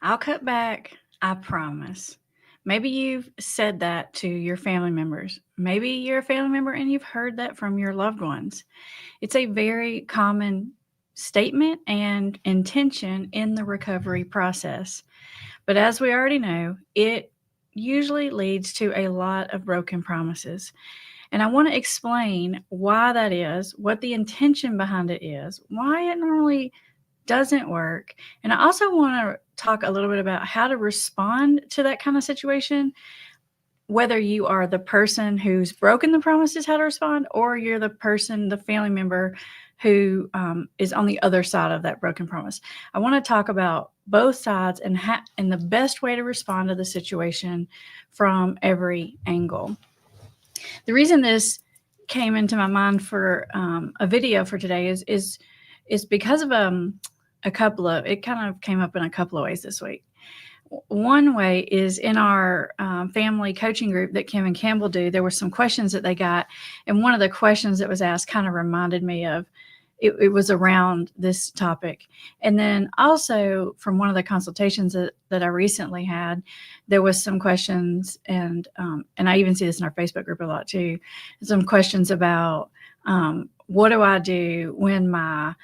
I'll cut back, I promise. Maybe you've said that to your family members. Maybe you're a family member and you've heard that from your loved ones. It's a very common statement and intention in the recovery process. But as we already know, it usually leads to a lot of broken promises. And I want to explain why that is, what the intention behind it is, why it normally doesn't work. And I also want to talk a little bit about how to respond to that kind of situation, whether you are the person who's broken the promises, how to respond, or you're the person, the family member who is on the other side of that broken promise. I want to talk about both sides and the best way to respond to the situation from every angle. The reason this came into my mind for a video for today is because of a couple of, it kind of came up in a couple of ways this week. One way is in our family coaching group that Kim and Campbell do, there were some questions that they got. And one of the questions that was asked kind of reminded me of, it was around this topic. And then also from one of the consultations that I recently had, there was some questions, and I even see this in our Facebook group a lot too, some questions about what do I do when my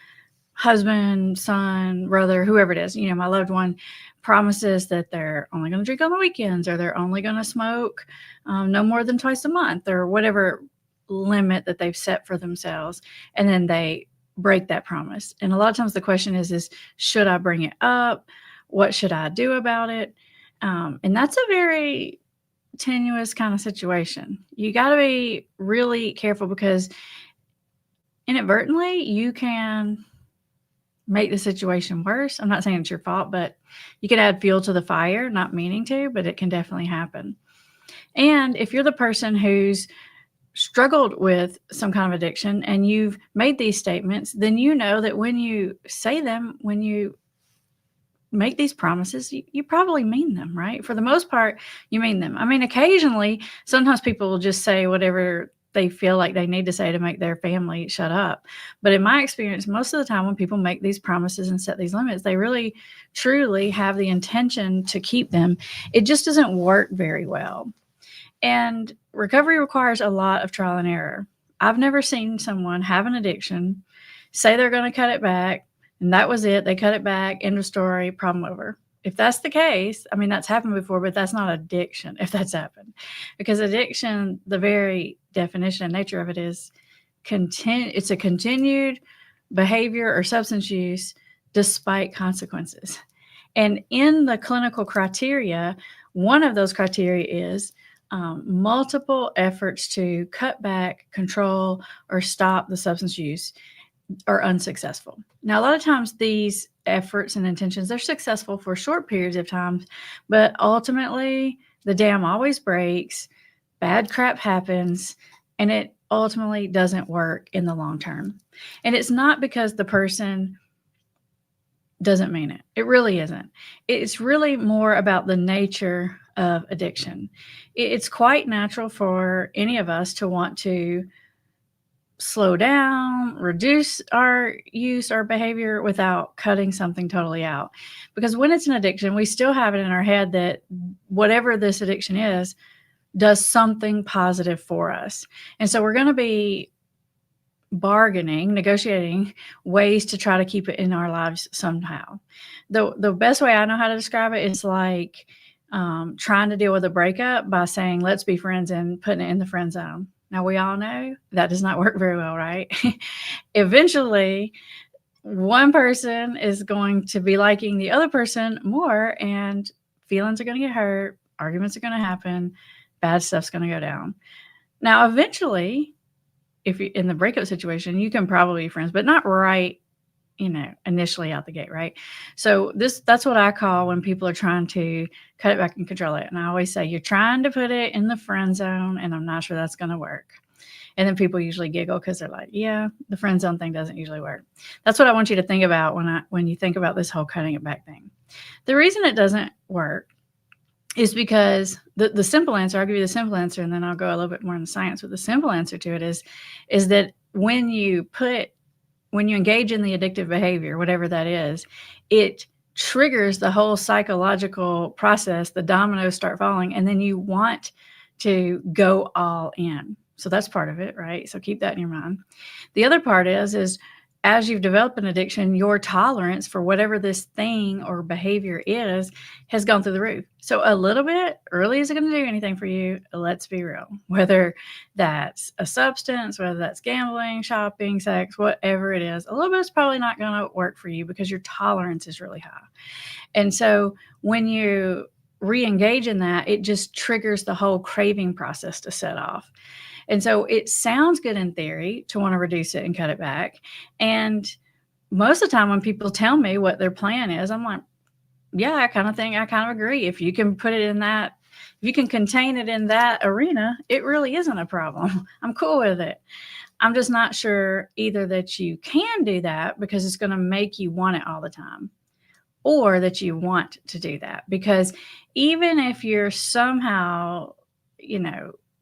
husband, son, brother, whoever it is, my loved one promises that they're only going to drink on the weekends, or they're only going to smoke no more than twice a month, or whatever limit that they've set for themselves. And then they break that promise. And a lot of times the question is should I bring it up? What should I do about it? And that's a very tenuous kind of situation. You got to be really careful, because inadvertently you can make the situation worse. I'm not saying it's your fault, but you can add fuel to the fire, not meaning to, but it can definitely happen. And if you're the person who's struggled with some kind of addiction and you've made these statements, then you know that when you say them, when you make these promises, you probably mean them, right? For the most part, you mean them. I mean, occasionally, sometimes people will just say whatever they feel like they need to say to make their family shut up. But in my experience, most of the time when people make these promises and set these limits, they really, truly have the intention to keep them. It just doesn't work very well. And recovery requires a lot of trial and error. I've never seen someone have an addiction, say they're going to cut it back, and that was it. They cut it back, end of story, problem over. If that's the case, I mean, that's happened before, but that's not addiction if that's happened. Because addiction, the very definition and nature of it is it's a continued behavior or substance use despite consequences. And in the clinical criteria, one of those criteria is multiple efforts to cut back, control, or stop the substance use are unsuccessful. Now, a lot of times these efforts and intentions, they're successful for short periods of time, but ultimately the dam always breaks, bad crap happens, and it ultimately doesn't work in the long term. And it's not because the person doesn't mean it. It really isn't. It's really more about the nature of addiction. It's quite natural for any of us to want to slow down, reduce our use, our behavior without cutting something totally out. Because when it's an addiction, we still have it in our head that whatever this addiction is, does something positive for us. And so we're going to be bargaining, negotiating ways to try to keep it in our lives somehow. The best way I know how to describe it is like trying to deal with a breakup by saying, let's be friends, and putting it in the friend zone. Now, we all know that does not work very well, right? Eventually, one person is going to be liking the other person more, and feelings are going to get hurt, arguments are going to happen, bad stuff's going to go down. Now, eventually, if you're in the breakup situation, you can probably be friends, but not right, initially out the gate, right? So that's what I call when people are trying to cut it back and control it. And I always say, you're trying to put it in the friend zone, and I'm not sure that's going to work. And then people usually giggle because they're like, yeah, the friend zone thing doesn't usually work. That's what I want you to think about when you think about this whole cutting it back thing. The reason it doesn't work is because the simple answer, I'll give you the simple answer, and then I'll go a little bit more in the science. But the simple answer to it is that when you engage in the addictive behavior, whatever that is, it triggers the whole psychological process. The dominoes start falling, and then you want to go all in. So that's part of it, right? So keep that in your mind. The other part is as you've developed an addiction, your tolerance for whatever this thing or behavior is has gone through the roof. So a little bit really isn't going to do anything for you. Let's be real. Whether that's a substance, whether that's gambling, shopping, sex, whatever it is, a little bit is probably not going to work for you because your tolerance is really high. And so when you re-engage in that, it just triggers the whole craving process to set off. And so it sounds good in theory to want to reduce it and cut it back. And most of the time when people tell me what their plan is, I'm like, yeah, I kind of agree. If you can put it in that, if you can contain it in that arena, it really isn't a problem. I'm cool with it. I'm just not sure either that you can do that because it's going to make you want it all the time, or that you want to do that. Because even if you're somehow,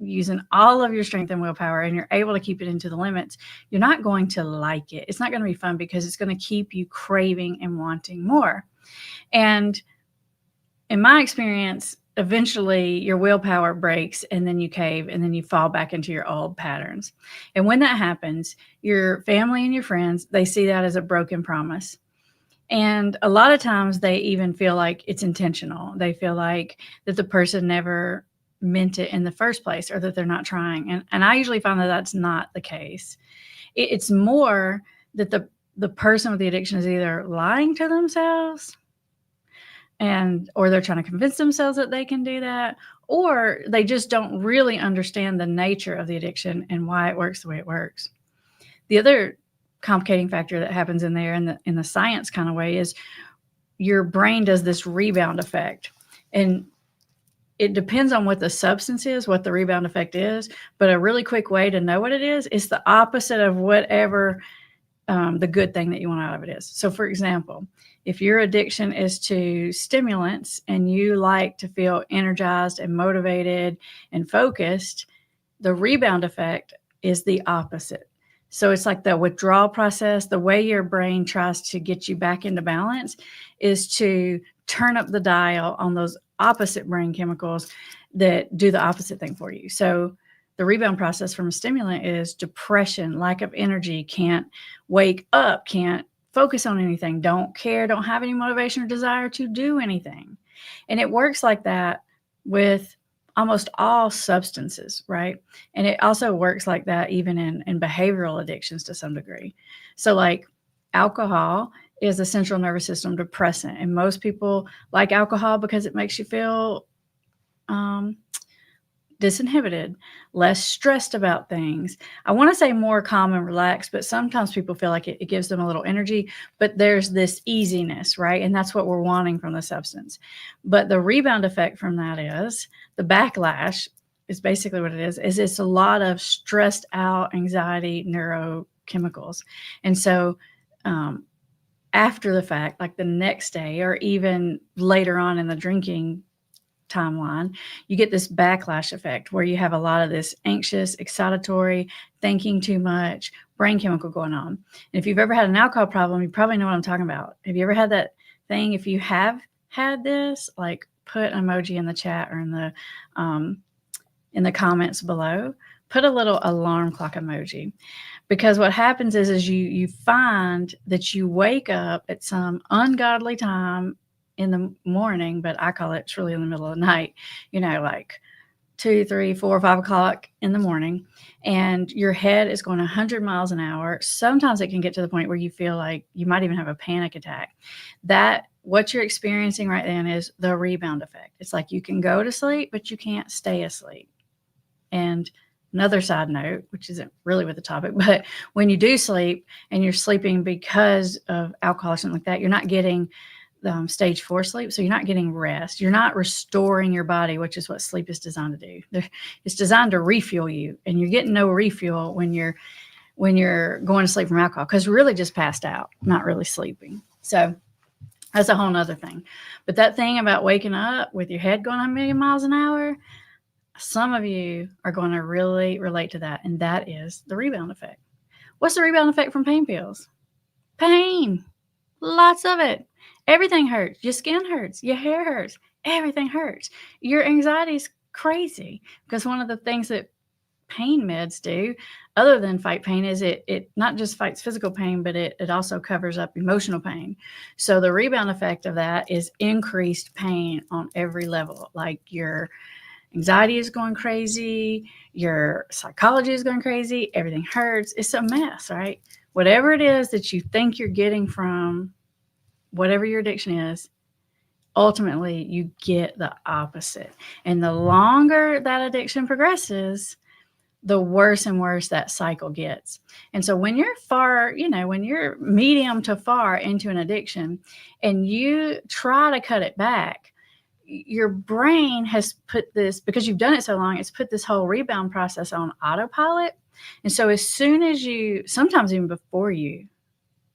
using all of your strength and willpower and you're able to keep it into the limits, you're not going to like it. It's not going to be fun because it's going to keep you craving and wanting more. And in my experience, eventually your willpower breaks and then you cave and then you fall back into your old patterns. And when that happens, your family and your friends, they see that as a broken promise. And a lot of times they even feel like it's intentional. They feel like that the person never meant it in the first place, or that they're not trying. And I usually find that that's not the case. It's more that the person with the addiction is either lying to themselves, or they're trying to convince themselves that they can do that, or they just don't really understand the nature of the addiction and why it works the way it works. The other complicating factor that happens in there in the science kind of way is your brain does this rebound effect. And it depends on what the substance is, what the rebound effect is. But a really quick way to know what it is the opposite of whatever the good thing that you want out of it is. So for example, if your addiction is to stimulants and you like to feel energized and motivated and focused, the rebound effect is the opposite. So it's like the withdrawal process. The way your brain tries to get you back into balance is to turn up the dial on those opposite brain chemicals that do the opposite thing for you. So the rebound process from a stimulant is depression, lack of energy, can't wake up, can't focus on anything, don't care, don't have any motivation or desire to do anything. And it works like that with almost all substances, right? And it also works like that even in behavioral addictions to some degree. So like alcohol is a central nervous system depressant, and most people like alcohol because it makes you feel disinhibited, less stressed about things. I want to say more calm and relaxed, but sometimes people feel like it gives them a little energy, but there's this easiness, right? And that's what we're wanting from the substance. But the rebound effect from that is the backlash is basically what it is it's a lot of stressed out anxiety neurochemicals. And so after the fact, like the next day or even later on in the drinking timeline, you get this backlash effect where you have a lot of this anxious, excitatory, thinking too much, brain chemical going on. And if you've ever had an alcohol problem, you probably know what I'm talking about. Have you ever had that thing? If you have had this, like put an emoji in the chat or in the comments below. Put a little alarm clock emoji. Because what happens is you find that you wake up at some ungodly time in the morning, but I call it's really in the middle of the night, like 2, 3, 4, 5 o'clock in the morning, and your head is going 100 miles an hour. Sometimes it can get to the point where you feel like you might even have a panic attack. That what you're experiencing right then is the rebound effect. It's like you can go to sleep, but you can't stay asleep. And another side note, which isn't really with the topic, but when you do sleep and you're sleeping because of alcohol or something like that, you're not getting stage 4 sleep. So you're not getting rest. You're not restoring your body, which is what sleep is designed to do. It's designed to refuel you, and you're getting no refuel when you're going to sleep from alcohol, because you're really just passed out, not really sleeping. So that's a whole nother thing. But that thing about waking up with your head going 1,000,000 miles an hour, some of you are going to really relate to that, and that is the rebound effect. What's the rebound effect from pain pills? Pain. Lots of it. Everything hurts. Your skin hurts. Your hair hurts. Everything hurts. Your anxiety's crazy because one of the things that pain meds do, other than fight pain, is it not just fights physical pain, but it also covers up emotional pain. So the rebound effect of that is increased pain on every level. Like your anxiety is going crazy, your psychology is going crazy, everything hurts. It's a mess, right? Whatever it is that you think you're getting from whatever your addiction is, ultimately you get the opposite. And the longer that addiction progresses, the worse and worse that cycle gets. And so when you're far, when you're medium to far into an addiction and you try to cut it back, your brain has put this, because you've done it so long, it's put this whole rebound process on autopilot. And so as soon as you, sometimes even before you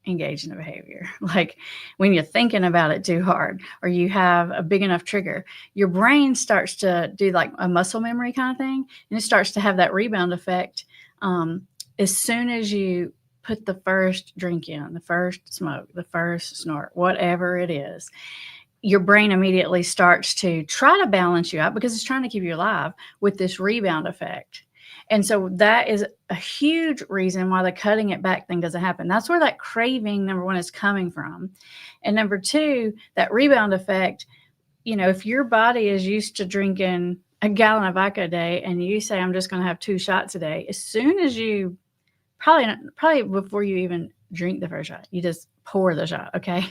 engage in the behavior, like when you're thinking about it too hard or you have a big enough trigger, your brain starts to do like a muscle memory kind of thing, and it starts to have that rebound effect. As soon as you put the first drink in, the first smoke, the first snort, whatever it is, your brain immediately starts to try to balance you out because it's trying to keep you alive with this rebound effect. And so that is a huge reason why the cutting it back thing doesn't happen. That's where that craving, number one, is coming from. And number two, that rebound effect, if your body is used to drinking a gallon of vodka a day and you say, I'm just going to have 2 shots a day, as soon as you, probably before you even drink the first shot, you just pour the shot, okay?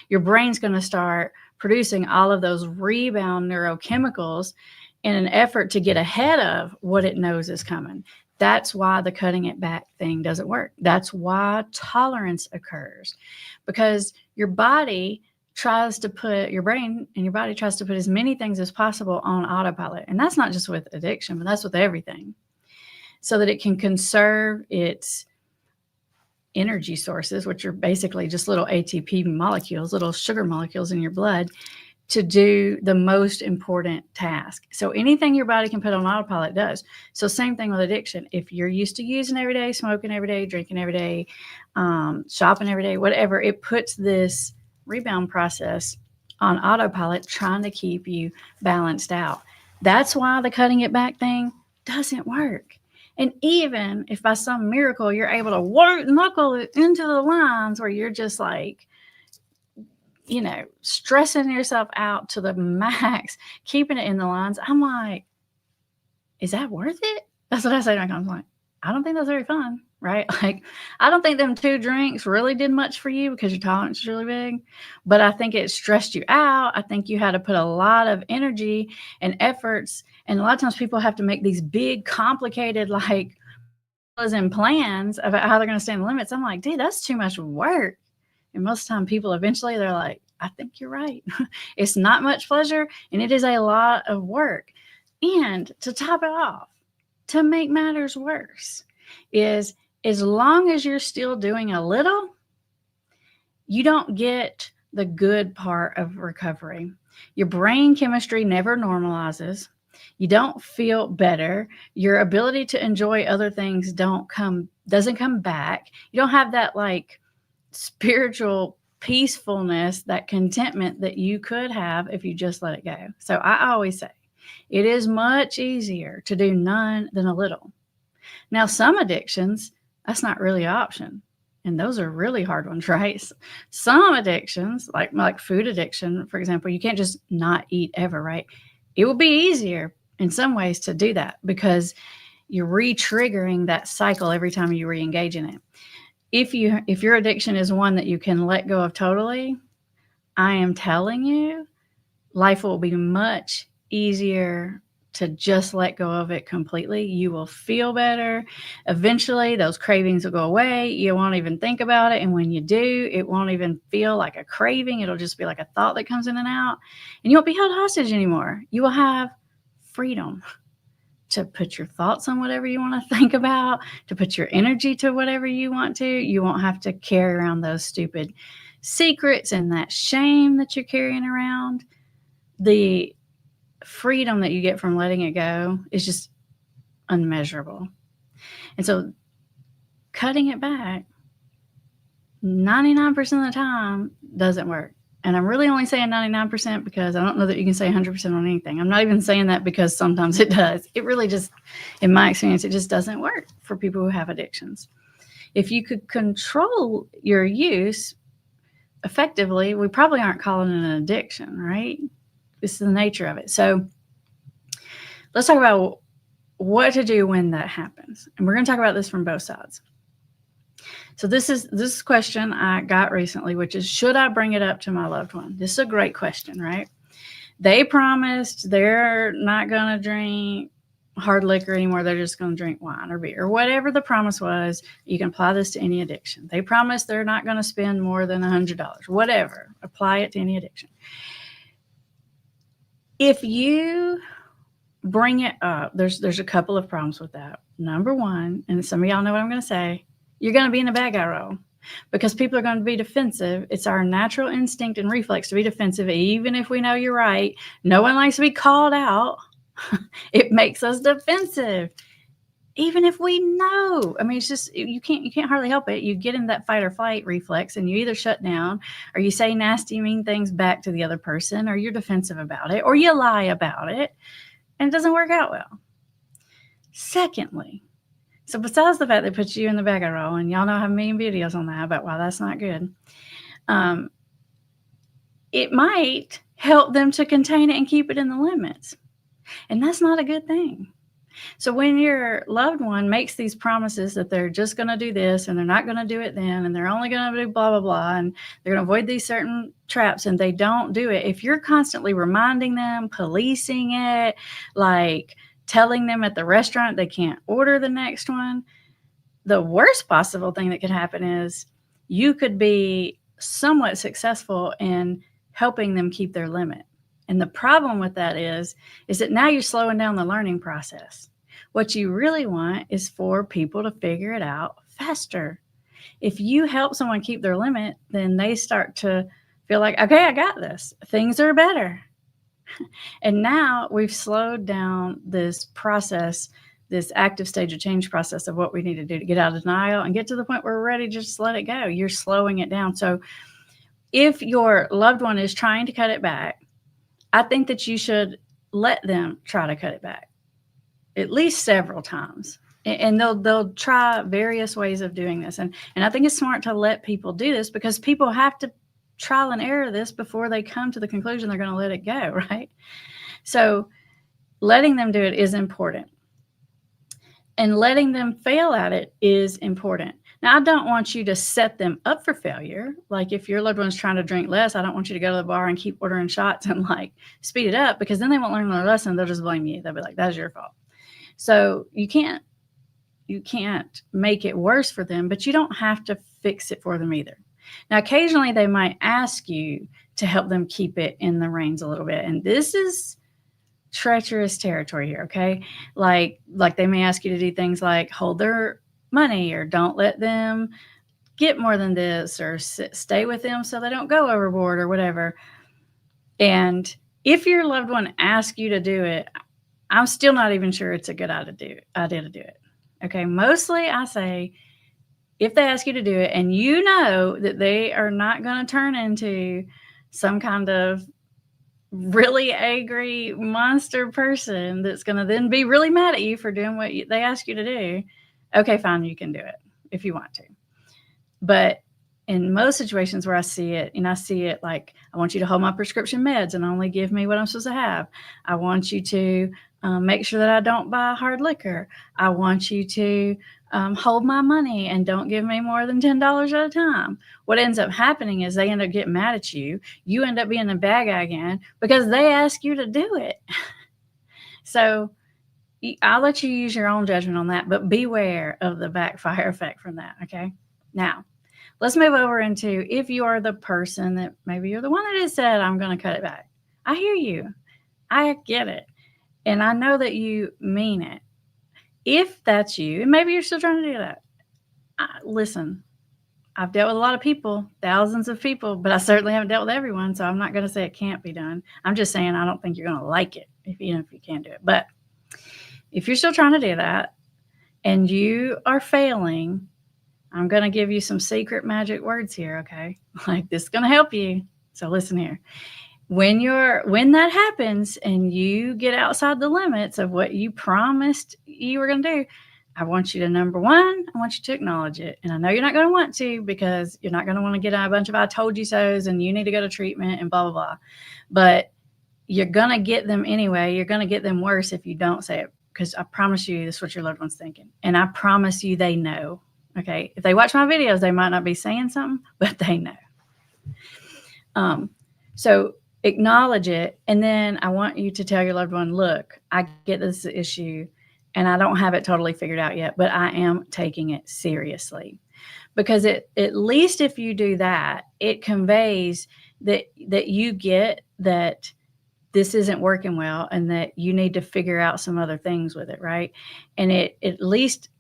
Your brain's going to start producing all of those rebound neurochemicals in an effort to get ahead of what it knows is coming. That's why the cutting it back thing doesn't work. That's why tolerance occurs, because your body tries to put, your brain and your body tries to put as many things as possible on autopilot. And that's not just with addiction, but that's with everything, so that it can conserve its energy sources, which are basically just little ATP molecules, little sugar molecules in your blood, to do the most important task. So anything your body can put on autopilot does. So same thing with addiction. If you're used to using every day, smoking every day, drinking every day, shopping every day, whatever, it puts this rebound process on autopilot, trying to keep you balanced out. That's why the cutting it back thing doesn't work. And even if by some miracle you're able to knuckle it into the lines where you're just like, stressing yourself out to the max, keeping it in the lines, I'm like, is that worth it? That's what I say to my clients. I'm like, I don't think that's very fun, right? Like, I don't think them 2 drinks really did much for you because your tolerance is really big, but I think it stressed you out. I think you had to put a lot of energy and efforts. And a lot of times people have to make these big, complicated, like, and plans about how they're going to stay in the limits. I'm like, dude, that's too much work. And most of the time people eventually, they're like, I think you're right. It's not much pleasure and it is a lot of work. And to top it off, to make matters worse, is as long as you're still doing a little, you don't get the good part of recovery. Your brain chemistry never normalizes. You don't feel better. Your ability to enjoy other things doesn't come back. You don't have that like spiritual peacefulness, that contentment that you could have if you just let it go. So I always say it is much easier to do none than a little. Now, some addictions, that's not really an option. And those are really hard ones, right? Some addictions, like food addiction, for example, you can't just not eat ever, right? It will be easier in some ways to do that because you're re-triggering that cycle every time you re-engage in it. If your addiction is one that you can let go of totally, I am telling you, life will be much easier to just let go of it completely. You will feel better. Eventually, those cravings will go away. You won't even think about it. And when you do, it won't even feel like a craving. It'll just be like a thought that comes in and out. And you won't be held hostage anymore. You will have freedom to put your thoughts on whatever you want to think about, to put your energy to whatever you want to. You won't have to carry around those stupid secrets and that shame that you're carrying around. The freedom that you get from letting it go is just unmeasurable. And so cutting it back 99% of the time doesn't work. And I'm really only saying 99% because I don't know that you can say 100% on anything. I'm not even saying that because sometimes it does. It really just, in my experience, it just doesn't work for people who have addictions. If you could control your use effectively, we probably aren't calling it an addiction, right? This is the nature of it. So let's talk about what to do when that happens. And we're going to talk about this from both sides. So this question I got recently, which is, should I bring it up to my loved one? This is a great question, right? They promised they're not going to drink hard liquor anymore. They're just going to drink wine or beer or whatever the promise was. You can apply this to any addiction. They promised they're not going to spend more than $100, whatever. Apply it to any addiction. If you bring it up, there's a couple of problems with that. Number one, and some of y'all know what I'm going to say, you're going to be in a bad guy role because people are going to be defensive. It's our natural instinct and reflex to be defensive, even if we know you're right. No one likes to be called out. It makes us defensive, even if we know. I mean, it's just you can't hardly help it. You get in that fight or flight reflex, and you either shut down, or you say nasty, mean things back to the other person, or you're defensive about it, or you lie about it, and it doesn't work out well. Secondly, so besides the fact that it puts you in the bag of roll, and y'all know I have a million videos on that about why that's not good, it might help them to contain it and keep it in the limits. And that's not a good thing. So when your loved one makes these promises that they're just going to do this and they're not going to do it then, and they're only going to do blah, blah, blah, and they're going to avoid these certain traps and they don't do it, if you're constantly reminding them, policing it, like telling them at the restaurant they can't order the next one, the worst possible thing that could happen is you could be somewhat successful in helping them keep their limit. And the problem with that is that now you're slowing down the learning process. What you really want is for people to figure it out faster. If you help someone keep their limit, then they start to feel like, okay, I got this. Things are better. And now we've slowed down this process, this active stage of change process of what we need to do to get out of denial and get to the point where we're ready to just let it go. You're slowing it down. So if your loved one is trying to cut it back, I think that you should let them try to cut it back at least several times. And they'll try various ways of doing this. And I think it's smart to let people do this because people have to trial and error this before they come to the conclusion they're going to let it go, right? So letting them do it is important. And letting them fail at it is important. Now, I don't want you to set them up for failure. Like if your loved one's trying to drink less, I don't want you to go to the bar and keep ordering shots and like speed it up, because then they won't learn their lesson. They'll just blame you. They'll be like, that's your fault. So you can't make it worse for them, but you don't have to fix it for them either. Now, occasionally they might ask you to help them keep it in the reins a little bit. And this is treacherous territory here, okay? Like they may ask you to do things like hold their money, or don't let them get more than this, or stay with them so they don't go overboard, or whatever. And if your loved one asks you to do it, I'm still not even sure it's a good idea to do it. Okay, mostly I say if they ask you to do it and you know that they are not going to turn into some kind of really angry monster person that's going to then be really mad at you for doing what they ask you to do, okay, fine, you can do it if you want to. But in most situations where I see it, and I see it like, I want you to hold my prescription meds and only give me what I'm supposed to have. I want you to make sure that I don't buy hard liquor. I want you to hold my money and don't give me more than $10 at a time. What ends up happening is they end up getting mad at you. You end up being a bad guy again because they ask you to do it. So I'll let you use your own judgment on that, but beware of the backfire effect from that, okay? Now, let's move over into if you are the person that maybe you're the one that has said, I'm going to cut it back. I hear you. I get it. And I know that you mean it. If that's you, and maybe you're still trying to do that, listen, I've dealt with a lot of people, thousands of people, but I certainly haven't dealt with everyone, so I'm not going to say it can't be done. I'm just saying I don't think you're going to like it, even if you can do it. But if you're still trying to do that and you are failing, I'm going to give you some secret magic words here, okay? Like, this is going to help you. So listen here. When that happens and you get outside the limits of what you promised you were going to do, I want you to, number one, I want you to acknowledge it. And I know you're not going to want to, because you're not going to want to get a bunch of I told you so's and you need to go to treatment and blah, blah, blah. But you're going to get them anyway. You're going to get them worse if you don't say it, because I promise you this is what your loved one's thinking. And I promise you they know. Okay. If they watch my videos, they might not be saying something, but they know. So acknowledge it. And then I want you to tell your loved one, look, I get this issue and I don't have it totally figured out yet, but I am taking it seriously. Because at least if you do that, it conveys that you get that this isn't working well and that you need to figure out some other things with it, right? And it at least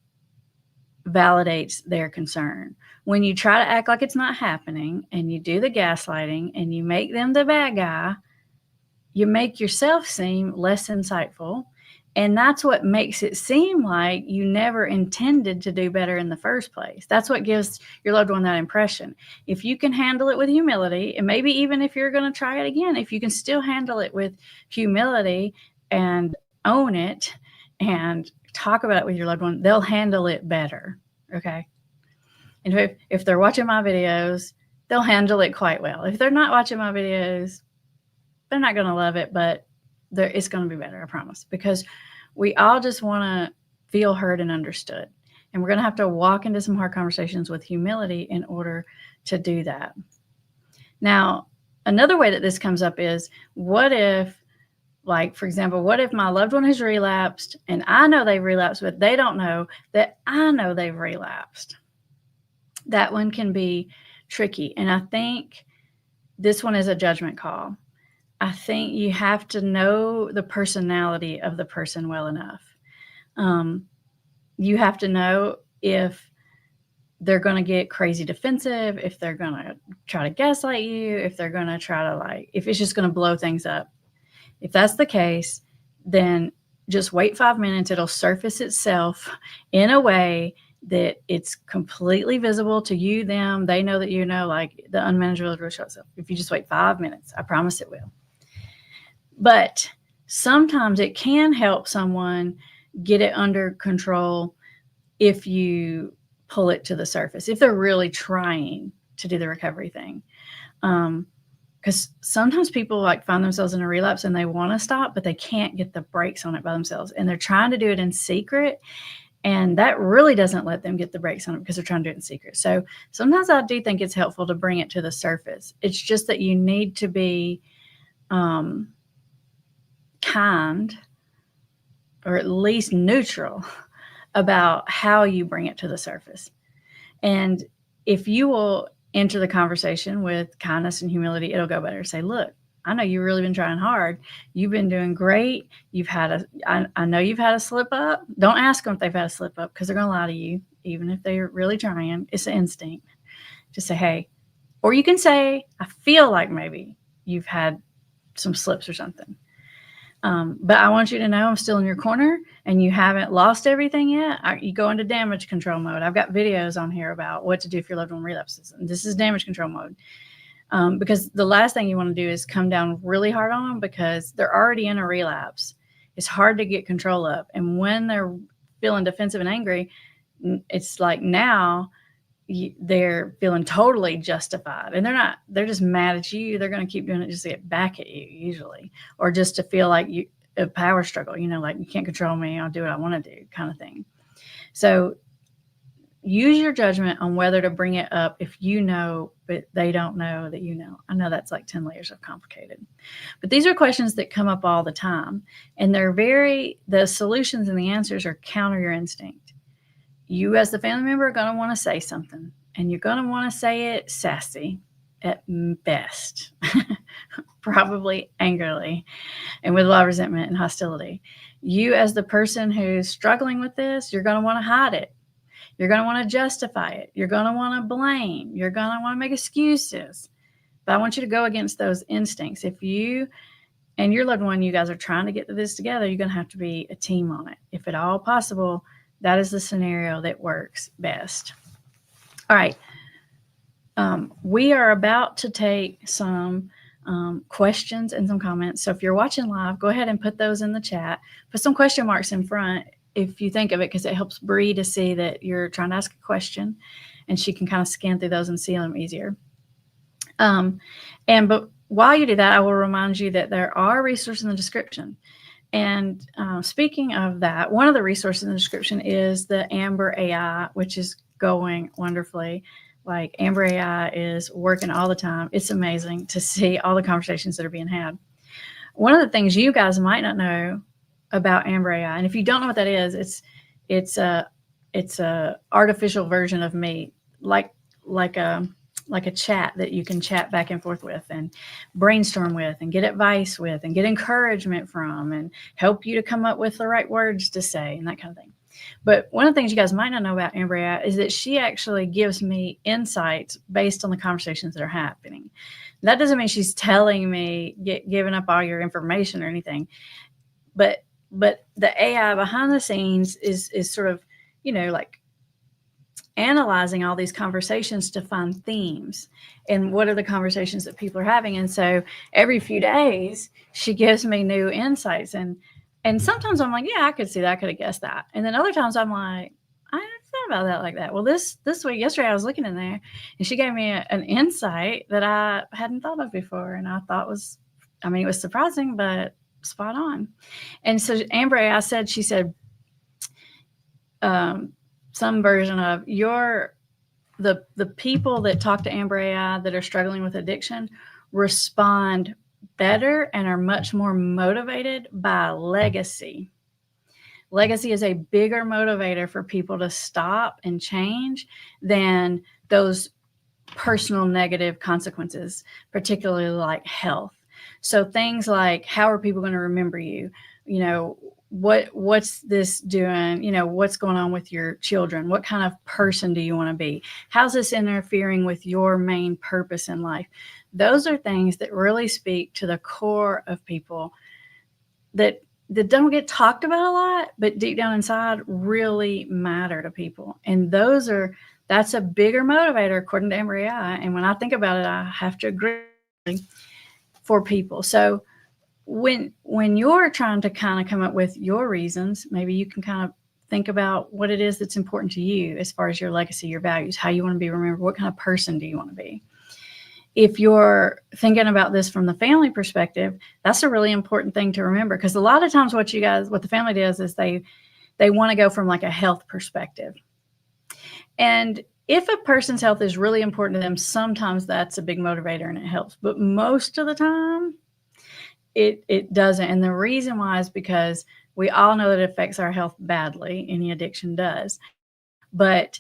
validates their concern. When you try to act like it's not happening and you do the gaslighting and you make them the bad guy, you make yourself seem less insightful. And that's what makes it seem like you never intended to do better in the first place. That's what gives your loved one that impression. If you can handle it with humility, and maybe even if you're going to try it again, if you can still handle it with humility and own it and talk about it with your loved one, they'll handle it better. Okay. And if they're watching my videos, they'll handle it quite well. If they're not watching my videos, they're not going to love it, but it's going to be better, I promise, because we all just want to feel heard and understood. And we're going to have to walk into some hard conversations with humility in order to do that. Now, another way that this comes up is, what if, like, for example, what if my loved one has relapsed and I know they've relapsed, but they don't know that I know they've relapsed? That one can be tricky. And I think this one is a judgment call. I think you have to know the personality of the person well enough. You have to know if they're going to get crazy defensive, if they're going to try to gaslight you, if they're going to try to, if it's just going to blow things up. If that's the case, then just wait 5 minutes. It'll surface itself in a way that it's completely visible to you, them. They know that you know, like the unmanageability will show itself. If you just wait 5 minutes, I promise it will. But sometimes it can help someone get it under control if you pull it to the surface, if they're really trying to do the recovery thing. Because sometimes people find themselves in a relapse and they want to stop, but they can't get the brakes on it by themselves. And they're trying to do it in secret. And that really doesn't let them get the brakes on it because they're trying to do it in secret. So sometimes I do think it's helpful to bring it to the surface. It's just that you need to be kind, or at least neutral, about how you bring it to the surface. And if you will enter the conversation with kindness and humility, it'll go better. Say, look, I know you've really been trying hard. You've been doing great. I know you've had a slip up. Don't ask them if they've had a slip up, because they're going to lie to you, even if they're really trying. It's an instinct. Just say, hey, or you can say, I feel like maybe you've had some slips or something. But I want you to know I'm still in your corner and you haven't lost everything yet. You go into damage control mode. I've got videos on here about what to do if your loved one relapses. And this is damage control mode. Because the last thing you want to do is come down really hard on them, because they're already in a relapse. It's hard to get control of. And when they're feeling defensive and angry, it's like now they're feeling totally justified, and they're just mad at you. They're going to keep doing it just to get back at you usually, or just to feel like a power struggle, like you can't control me. I'll do what I want to do kind of thing. So use your judgment on whether to bring it up if you know, but they don't know that you know. I know that's like 10 layers of complicated, but these are questions that come up all the time, and the solutions and the answers are counter your instinct. You as the family member are going to want to say something, and you're going to want to say it sassy at best, probably angrily, and with a lot of resentment and hostility. You as the person who's struggling with this, you're going to want to hide it. You're going to want to justify it. You're going to want to blame. You're going to want to make excuses. But I want you to go against those instincts. If you and your loved one, you guys are trying to get this together, you're going to have to be a team on it. If at all possible, that is the scenario that works best. All right. We are about to take some questions and some comments. So if you're watching live, go ahead and put those in the chat. Put some question marks in front if you think of it, because it helps Bree to see that you're trying to ask a question, and she can kind of scan through those and see them easier. But while you do that, I will remind you that there are resources in the description. And speaking of that, one of the resources in the description is the Amber AI, which is going wonderfully. Like, Amber AI is working all the time. It's amazing to see all the conversations that are being had. One of the things you guys might not know about Amber AI, and if you don't know what that is, it's a artificial version of me, like a chat that you can chat back and forth with and brainstorm with and get advice with and get encouragement from and help you to come up with the right words to say and that kind of thing. But one of the things you guys might not know about Amber AI is that she actually gives me insights based on the conversations that are happening. That doesn't mean she's telling me, giving up all your information or anything. But the AI behind the scenes is sort of, like analyzing all these conversations to find themes and what are the conversations that people are having. And so every few days she gives me new insights, and sometimes I'm like, yeah, I could see that, I could have guessed that. And then other times I'm like, I never thought about that like that. Well, this week, yesterday, I was looking in there and she gave me an insight that I hadn't thought of before, and I thought it was surprising but spot on. And so Amber AI said, she said, some version of the people that talk to Amber AI that are struggling with addiction respond better and are much more motivated by legacy. Legacy is a bigger motivator for people to stop and change than those personal negative consequences, particularly like health. So things like, how are people going to remember you? What's this doing? What's going on with your children? What kind of person do you want to be? How's this interfering with your main purpose in life? Those are things that really speak to the core of people that don't get talked about a lot, but deep down inside really matter to people. And that's a bigger motivator according to Amber AI. And when I think about it, I have to agree for people. So when you're trying to kind of come up with your reasons, maybe you can kind of think about what it is that's important to you as far as your legacy, your values, how you want to be remembered, what kind of person do you want to be. If you're thinking about this from the family perspective, that's a really important thing to remember, because a lot of times what the family does is they want to go from like a health perspective. And if a person's health is really important to them, sometimes that's a big motivator and it helps. But most of the time, it doesn't. And the reason why is because we all know that it affects our health badly. Any addiction does. But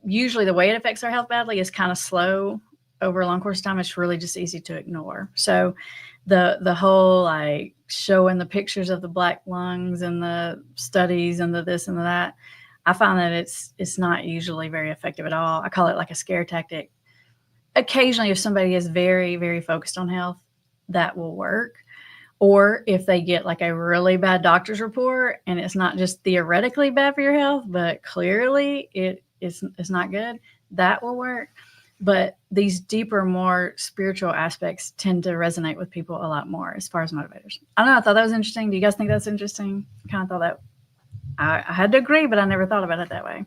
usually the way it affects our health badly is kind of slow over a long course of time. It's really just easy to ignore. So the whole like showing the pictures of the black lungs and the studies and the this and the that, I find that it's not usually very effective at all. I call it like a scare tactic. Occasionally, if somebody is very, very focused on health, that will work. Or if they get like a really bad doctor's report and it's not just theoretically bad for your health, but clearly it's not good, that will work. But these deeper, more spiritual aspects tend to resonate with people a lot more as far as motivators. I don't know. I thought that was interesting. Do you guys think that's interesting? I kind of thought that I had to agree, but I never thought about it that way.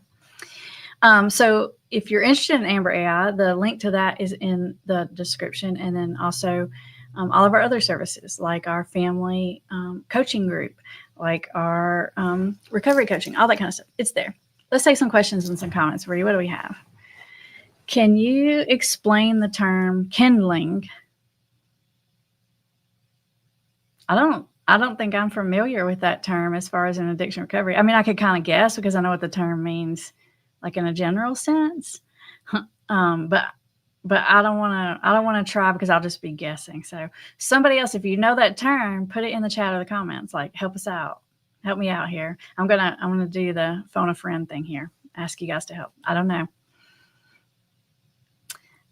So if you're interested in Amber AI, the link to that is in the description. And then also all of our other services, like our family coaching group, like our recovery coaching, all that kind of stuff. It's there. Let's take some questions and some comments. Bree, what do we have? Can you explain the term kindling? I don't think I'm familiar with that term as far as an addiction recovery. I mean, I could kind of guess because I know what the term means, like in a general sense. But I don't want to try because I'll just be guessing. So somebody else, if you know that term, put it in the chat or the comments. Like, help us out. Help me out here. I'm gonna do the phone a friend thing here. Ask you guys to help. I don't know.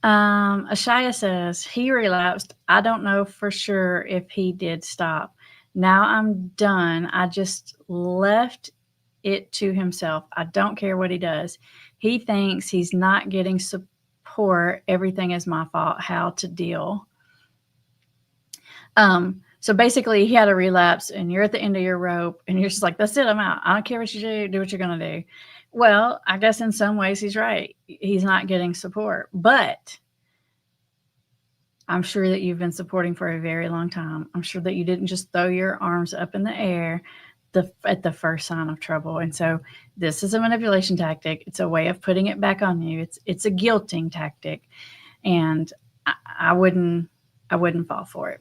Ashaya says, he relapsed. I don't know for sure if he did stop. Now I'm done. I just left it to himself. I don't care what he does. He thinks he's not getting support. Everything is my fault. How to deal? So basically, he had a relapse, and you're at the end of your rope, and you're just like, that's it, I'm out. I don't care what you do. Do what you're going to do. Well, I guess in some ways he's right. He's not getting support. But I'm sure that you've been supporting for a very long time. I'm sure that you didn't just throw your arms up in the air at the first sign of trouble. And so this is a manipulation tactic. It's a way of putting it back on you. It's a guilting tactic. And I wouldn't fall for it.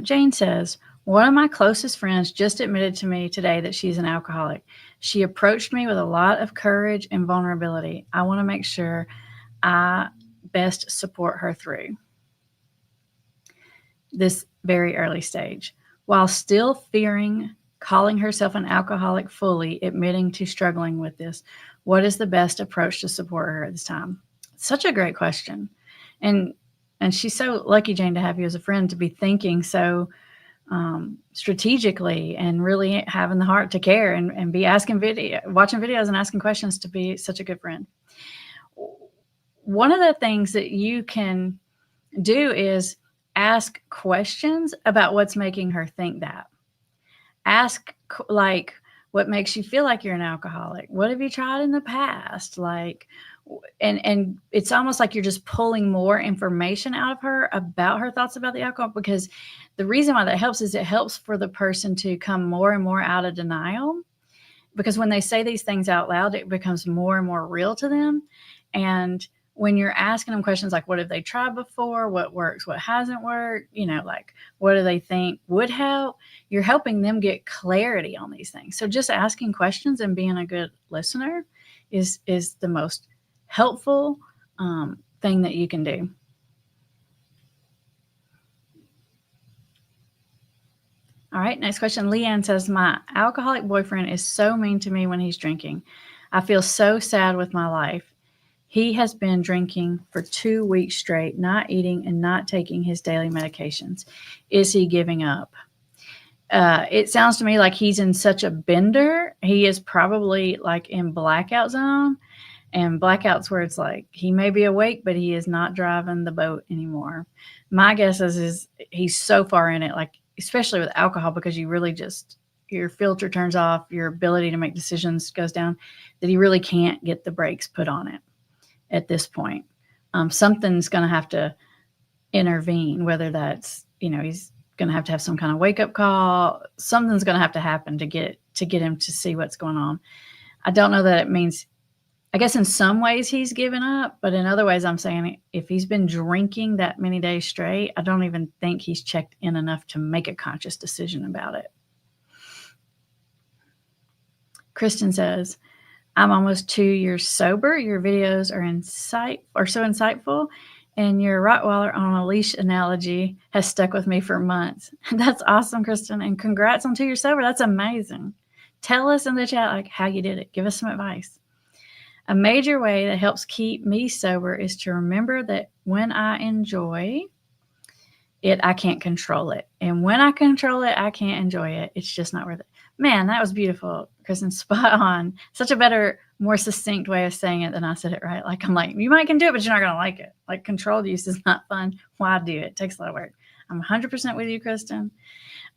Jane says, one of my closest friends just admitted to me today that she's an alcoholic. She approached me with a lot of courage and vulnerability. I want to make sure I best support her through this very early stage. While still fearing calling herself an alcoholic fully, admitting to struggling with this, what is the best approach to support her at this time? Such a great question. And she's so lucky, Jane, to have you as a friend, to be thinking so strategically and really having the heart to care and be watching videos and asking questions, to be such a good friend. One of the things that you can do is ask questions about what's making her think that. Ask, like, what makes you feel like you're an alcoholic? What have you tried in the past? Like, and it's almost like you're just pulling more information out of her about her thoughts about the alcohol, because the reason why that helps is it helps for the person to come more and more out of denial, because when they say these things out loud, it becomes more and more real to them. And when you're asking them questions like, what have they tried before? What works? What hasn't worked? Like, what do they think would help? You're helping them get clarity on these things. So just asking questions and being a good listener is the most helpful thing that you can do. All right, next question. Leanne says, my alcoholic boyfriend is so mean to me when he's drinking. I feel so sad with my life. He has been drinking for 2 weeks straight, not eating and not taking his daily medications. Is he giving up? It sounds to me like he's in such a bender. He is probably like in blackout zone, and blackouts where it's like he may be awake, but he is not driving the boat anymore. My guess is he's so far in it, like especially with alcohol, because you really just, your filter turns off, your ability to make decisions goes down, that he really can't get the brakes put on it at this point. Something's going to have to intervene, whether that's, he's going to have some kind of wake up call. Something's going to have to happen to get him to see what's going on. I don't know that it means, I guess in some ways he's given up, but in other ways I'm saying if he's been drinking that many days straight, I don't even think he's checked in enough to make a conscious decision about it. Kristen says, I'm almost 2 years sober. Your videos are so insightful, and your Rottweiler on a leash analogy has stuck with me for months. That's awesome, Kristen, and congrats on 2 years sober. That's amazing. Tell us in the chat like how you did it. Give us some advice. A major way that helps keep me sober is to remember that when I enjoy it, I can't control it. And when I control it, I can't enjoy it. It's just not worth it. Man, that was beautiful, Kristen. Spot on. Such a better, more succinct way of saying it than I said it, right? Like, I'm like, you might can do it, but you're not going to like it. Like, controlled use is not fun. Why do it? It takes a lot of work. I'm 100% with you, Kristen.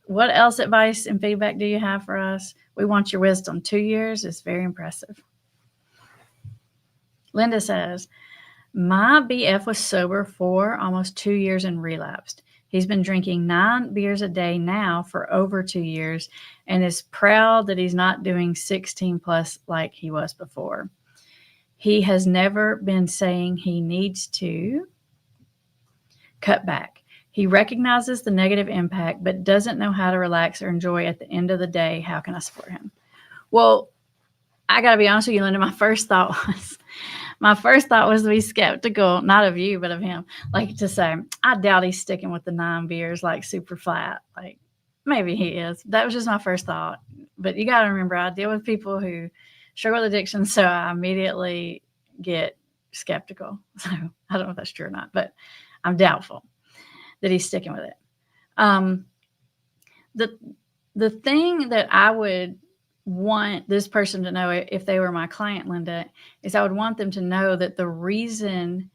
What else advice and feedback do you have for us? We want your wisdom. 2 years is very impressive. Linda says, my BF was sober for almost 2 years and relapsed. He's been drinking 9 beers a day now for over 2 years and is proud that he's not doing 16 plus like he was before. He has never been saying he needs to cut back. He recognizes the negative impact, but doesn't know how to relax or enjoy at the end of the day. How can I support him? Well, I got to be honest with you, Linda. My first thought was to be skeptical, not of you, but of him. Like, to say, I doubt he's sticking with the 9 beers, like super flat. Like, maybe he is. That was just my first thought. But you got to remember, I deal with people who struggle with addiction, so I immediately get skeptical. So I don't know if that's true or not, but I'm doubtful that he's sticking with it. The thing that I would want this person to know, if they were my client, Linda, is I would want them to know that the reason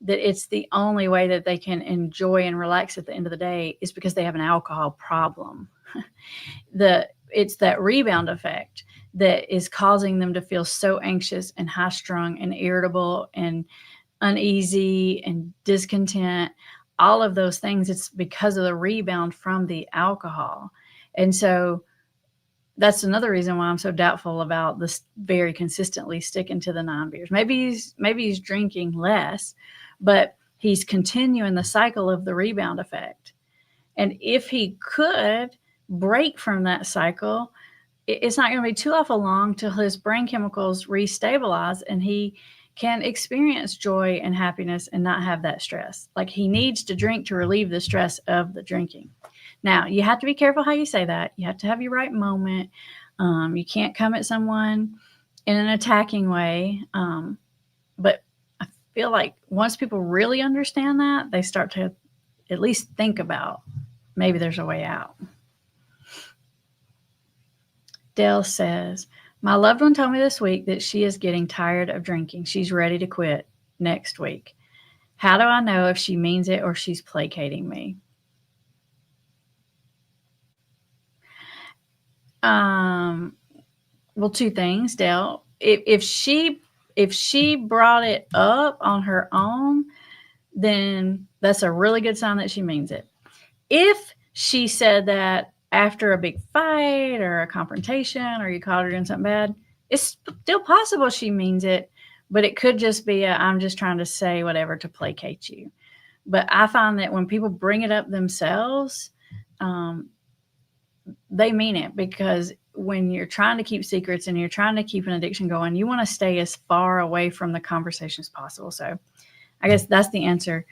that it's the only way that they can enjoy and relax at the end of the day is because they have an alcohol problem. It's that rebound effect that is causing them to feel so anxious and high strung and irritable and uneasy and discontent, all of those things. It's because of the rebound from the alcohol. And so that's another reason why I'm so doubtful about this very consistently sticking to the 9 beers. Maybe he's drinking less, but he's continuing the cycle of the rebound effect. And if he could break from that cycle, it's not going to be too awful long till his brain chemicals restabilize and he can experience joy and happiness and not have that stress. Like, he needs to drink to relieve the stress of the drinking. Now, you have to be careful how you say that. You have to have your right moment. You can't come at someone in an attacking way. But I feel like once people really understand that, they start to at least think about maybe there's a way out. Dale says, my loved one told me this week that she is getting tired of drinking. She's ready to quit next week. How do I know if she means it or she's placating me? Well, 2 things, Dale. If she brought it up on her own, then that's a really good sign that she means it. If she said that after a big fight or a confrontation or you caught her doing something bad, it's still possible she means it, but it could just be I'm just trying to say whatever to placate you. But I find that when people bring it up themselves, they mean it, because when you're trying to keep secrets and you're trying to keep an addiction going, you want to stay as far away from the conversation as possible. So I guess that's the answer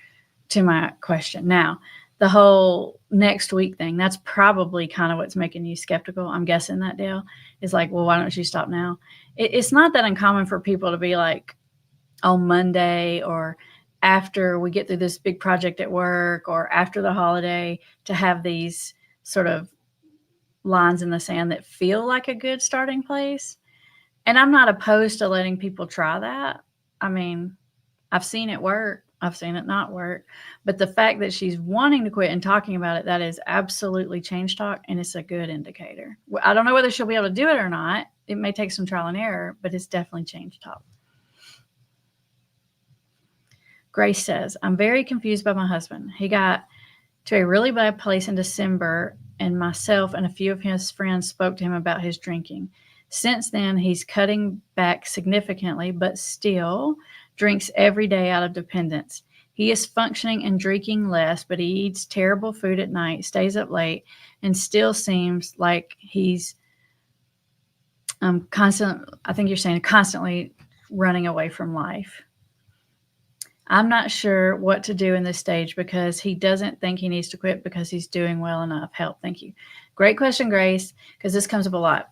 to my question. Now, the whole next week thing, that's probably kind of what's making you skeptical. I'm guessing that, Dale, is like, well, why don't you stop now? It's not that uncommon for people to be like on Monday or after we get through this big project at work or after the holiday to have these sort of lines in the sand that feel like a good starting place. And I'm not opposed to letting people try that. I mean, I've seen it work. I've seen it not work. But the fact that she's wanting to quit and talking about it, that is absolutely change talk, and it's a good indicator. I don't know whether she'll be able to do it or not. It may take some trial and error, but it's definitely change talk. Grace says, I'm very confused by my husband. He got to a really bad place in December, and myself and a few of his friends spoke to him about his drinking. Since then, he's cutting back significantly, but still drinks every day out of dependence. He is functioning and drinking less, but he eats terrible food at night, stays up late, and still seems like he's constantly running away from life. I'm not sure what to do in this stage because he doesn't think he needs to quit because he's doing well enough. Help. Thank you. Great question, Grace, because this comes up a lot.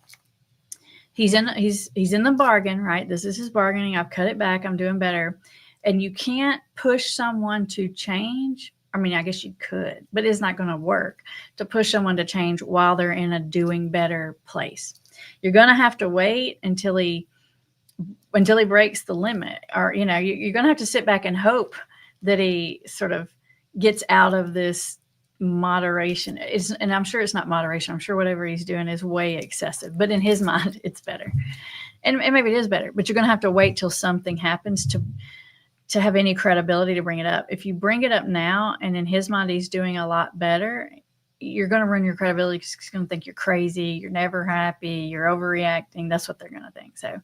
He's in the bargain, right? This is his bargaining. I've cut it back. I'm doing better. And you can't push someone to change. I mean, I guess you could, but it's not going to work to push someone to change while they're in a doing better place. You're going to have to wait until he breaks the limit, or, you're going to have to sit back and hope that he sort of gets out of this moderation. And I'm sure it's not moderation. I'm sure whatever he's doing is way excessive, but in his mind, it's better. And maybe it is better, but you're going to have to wait till something happens to have any credibility to bring it up. If you bring it up now and in his mind, he's doing a lot better, you're going to ruin your credibility. He's going to think you're crazy. You're never happy. You're overreacting. That's what they're going to think. So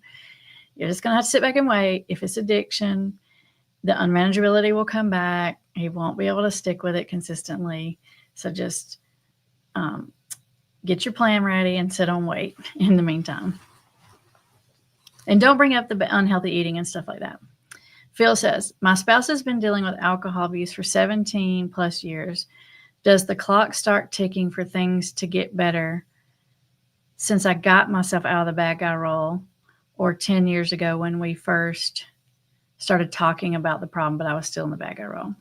you're just going to have to sit back and wait. If it's addiction, the unmanageability will come back. He won't be able to stick with it consistently. So just get your plan ready and sit on wait in the meantime. And don't bring up the unhealthy eating and stuff like that. Phil says, my spouse has been dealing with alcohol abuse for 17 plus years. Does the clock start ticking for things to get better since I got myself out of the bad guy role, or 10 years ago when we first started talking about the problem, but I was still in the bad guy role?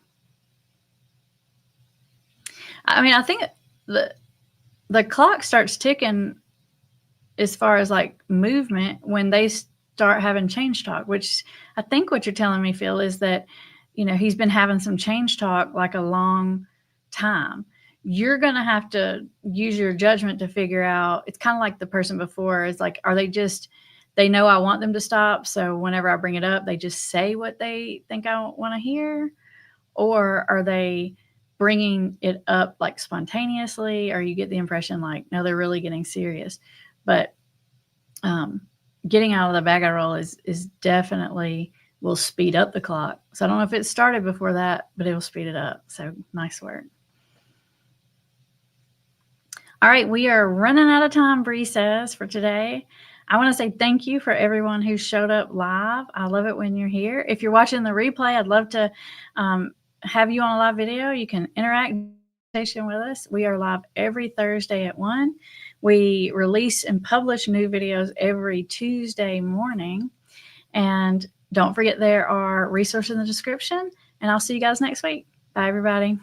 I mean, I think the clock starts ticking as far as like movement when they start having change talk, which I think what you're telling me, Phil, is that, you know, he's been having some change talk like a long time. You're going to have to use your judgment to figure out. It's kind of like the person before is like, are they just, they know I want them to stop. So whenever I bring it up, they just say what they think I want to hear. Or are they bringing it up like spontaneously, or you get the impression like, no, they're really getting serious. But getting out of the bag I roll is definitely will speed up the clock. So I don't know if it started before that, but it will speed it up. So nice work. All right, we are running out of time, Bree says, for today. I want to say thank you for everyone who showed up live. I love it when you're here. If you're watching the replay, I'd love to have you on a live video. You can interact with us. We are live every Thursday at 1. We release and publish new videos every Tuesday morning. And don't forget, there are resources in the description. And I'll see you guys next week. Bye, everybody.